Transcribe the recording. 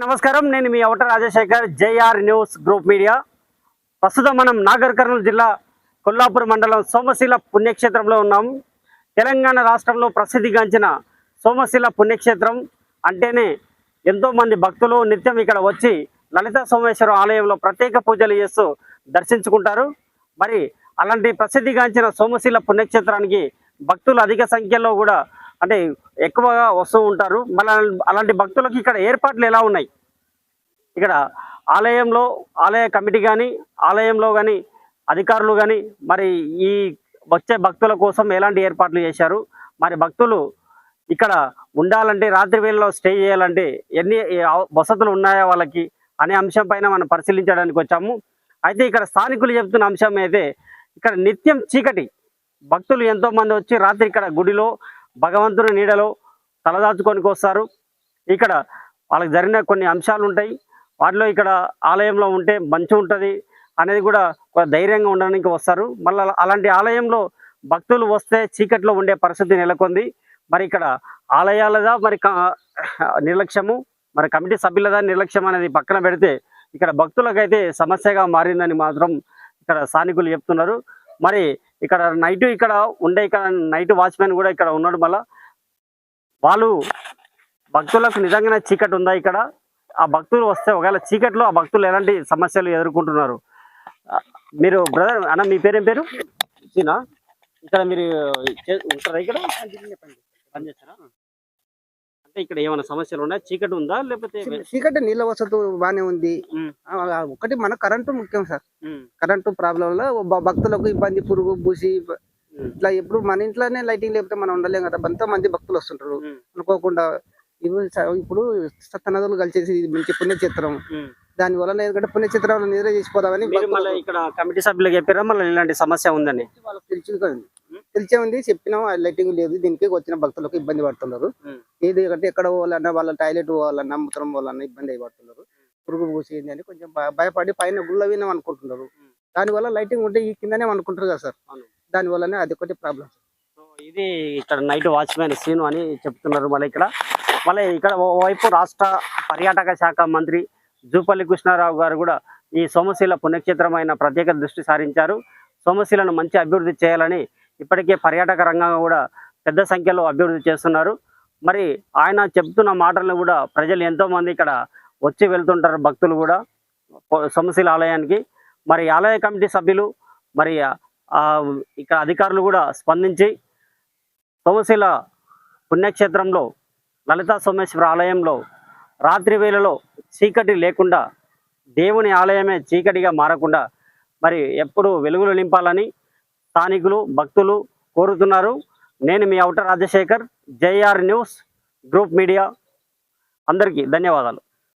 నమస్కారం, నేను మీ అవట Rajasekhar, JR news group media. ప్రస్తుతం మనం నాగర్ కర్నూలు జిల్లా కొల్లాపూర్ మండలం సోమశిల పుణ్యక్షేత్రంలో ఉన్నాం. తెలంగాణ రాష్ట్రంలో ప్రసిద్ధిగాంచిన సోమశిల పుణ్యక్షేత్రం అంటేనే ఎంతోమంది భక్తులు నిత్యం ఇక్కడ వచ్చి లలిత సోమేశ్వర ఆలయంలో ప్రత్యేక పూజలు చేస్తూ దర్శించుకుంటారు. మరి అలాంటి ప్రసిద్ధిగాంచిన సోమశిల పుణ్యక్షేత్రానికి భక్తులు అధిక సంఖ్యలో కూడా అంటే ఎక్కువగా వస్తూ ఉంటారు. మళ్ళీ అలాంటి భక్తులకు ఇక్కడ ఏర్పాట్లు ఎలా ఉన్నాయి, ఇక్కడ ఆలయంలో ఆలయ కమిటీ కానీ ఆలయంలో కానీ అధికారులు కానీ మరి ఈ వచ్చే భక్తుల కోసం ఎలాంటి ఏర్పాట్లు చేశారు, మరి భక్తులు ఇక్కడ ఉండాలంటే రాత్రి వేళలో స్టే చేయాలంటే ఎన్ని వసతులు ఉన్నాయా వాళ్ళకి అనే అంశం పైన మనం పరిశీలించడానికి వచ్చాము. అయితే ఇక్కడ స్థానికులు చెప్తున్న అంశం అయితే ఇక్కడ నిత్యం చీకటి, భక్తులు ఎంతోమంది వచ్చి రాత్రి ఇక్కడ గుడిలో భగవంతుని నీడలో తలదాచుకొని వస్తారు. ఇక్కడ వాళ్ళకి జరిగిన కొన్ని అంశాలు ఉంటాయి, వాటిలో ఇక్కడ ఆలయంలో ఉంటే మంచి ఉంటుంది అనేది కూడా ధైర్యంగా ఉండడానికి వస్తారు. మళ్ళీ అలాంటి ఆలయంలో భక్తులు వస్తే చీకట్లో ఉండే పరిస్థితి నెలకొంది. మరి ఇక్కడ ఆలయాలదా మరి నిర్లక్ష్యము, మరి కమిటీ సభ్యులదా నిర్లక్ష్యం అనేది పక్కన పెడితే ఇక్కడ భక్తులకైతే సమస్యగా మారిందని మాత్రం ఇక్కడ స్థానికులు చెప్తున్నారు. మరి ఇక్కడ నైట్ వాచ్మెన్ కూడా ఇక్కడ ఉన్నాడు. మళ్ళా వాళ్ళు భక్తులకు నిజంగానే చీకటి ఉందా, ఇక్కడ ఆ భక్తులు వస్తే ఒకవేళ చీకట్లో ఆ భక్తులు ఎలాంటి సమస్యలు ఎదుర్కొంటున్నారు? మీరు బ్రదర్ అన్న, మీ పేరేం పేరు? సీనా, ఇక్కడ మీరు ఉంటారా? ఇక్కడ పనిచేస్తారా? అంటే ఇక్కడ ఏమైనా సమస్యలు ఉన్నాయా? చీకటి ఉందా లేకపోతే? చీకటి నీళ్ళ వసతి బానే ఉంది. ఒకటి మన కరెంటు ముఖ్యం సార్. కరెంటు ప్రాబ్లం లో భక్తులకు ఇబ్బంది, పురుగు బూసి ఇట్లా ఎప్పుడు మన ఇంట్లోనే లైటింగ్ లేకపోతే మనం ఉండలేం కదా. ఎంతో మంది భక్తులు వస్తుంటారు అనుకోకుండా. ఇప్పుడు సత్తనదులు కలిసేసి మంచి పుణ్యక్షేత్రం, దాని వలన ఎందుకంటే పుణ్యక్షేత్రంలో నిద్ర చేసిపోదామని ఇక్కడ కమిటీ సభ్యులు చెప్పారా మళ్ళీ ఇలాంటి సమస్య ఉందని? వాళ్ళకి తెలిసే ఉంది, చెప్పినా లైటింగ్ లేదు, దీనికి వచ్చిన భక్తులకు ఇబ్బంది పడుతున్నారు. ఏది అంటే ఎక్కడ పోవాలన్నా, వాళ్ళ టాయిలెట్ పోవాలన్నా, మూత్రం పోవాలన్నా ఇబ్బంది అయిపడుతున్నారు. పురుగు పూసింది అని కొంచెం భయపడి పైన గుళ్ళ వినం అనుకుంటున్నారు. దానివల్ల లైటింగ్ ఉంటే ఈ కిందనే అనుకుంటారు కదా సార్, దాని వల్లనే అది ఒకటి ప్రాబ్లం. ఇది ఇక్కడ నైట్ వాచ్మెన్ సీను అని చెప్తున్నారు. మళ్ళీ ఇక్కడ ఓవైపు రాష్ట్ర పర్యాటక శాఖ మంత్రి జూపల్లి కృష్ణారావు గారు కూడా ఈ సోమశిల పుణ్యక్షేత్రమైన ప్రత్యేక దృష్టి సారించారు. సోమశిలను మంచి అభివృద్ధి చేయాలని ఇప్పటికే పర్యాటక రంగంగా కూడా పెద్ద సంఖ్యలో అభివృద్ధి చేస్తున్నారు. మరి ఆయన చెప్తున్న మాటలను కూడా ప్రజలు ఎంతోమంది ఇక్కడ వచ్చి వెళ్తుంటారు, భక్తులు కూడా సోమశిల ఆలయానికి. మరి ఆలయ కమిటీ సభ్యులు మరి ఇక్కడ అధికారులు కూడా స్పందించి సోమశిల పుణ్యక్షేత్రంలో లలితా సోమేశ్వర ఆలయంలో రాత్రి వేళలో చీకటి లేకుండా, దేవుని ఆలయమే చీకటిగా మారకుండా మరి ఎప్పుడు వెలుగులు నింపాలని స్థానికులు భక్తులు కోరుతున్నారు. నేను మీ అవట Rajasekhar, JR news group media. అందరికీ ధన్యవాదాలు.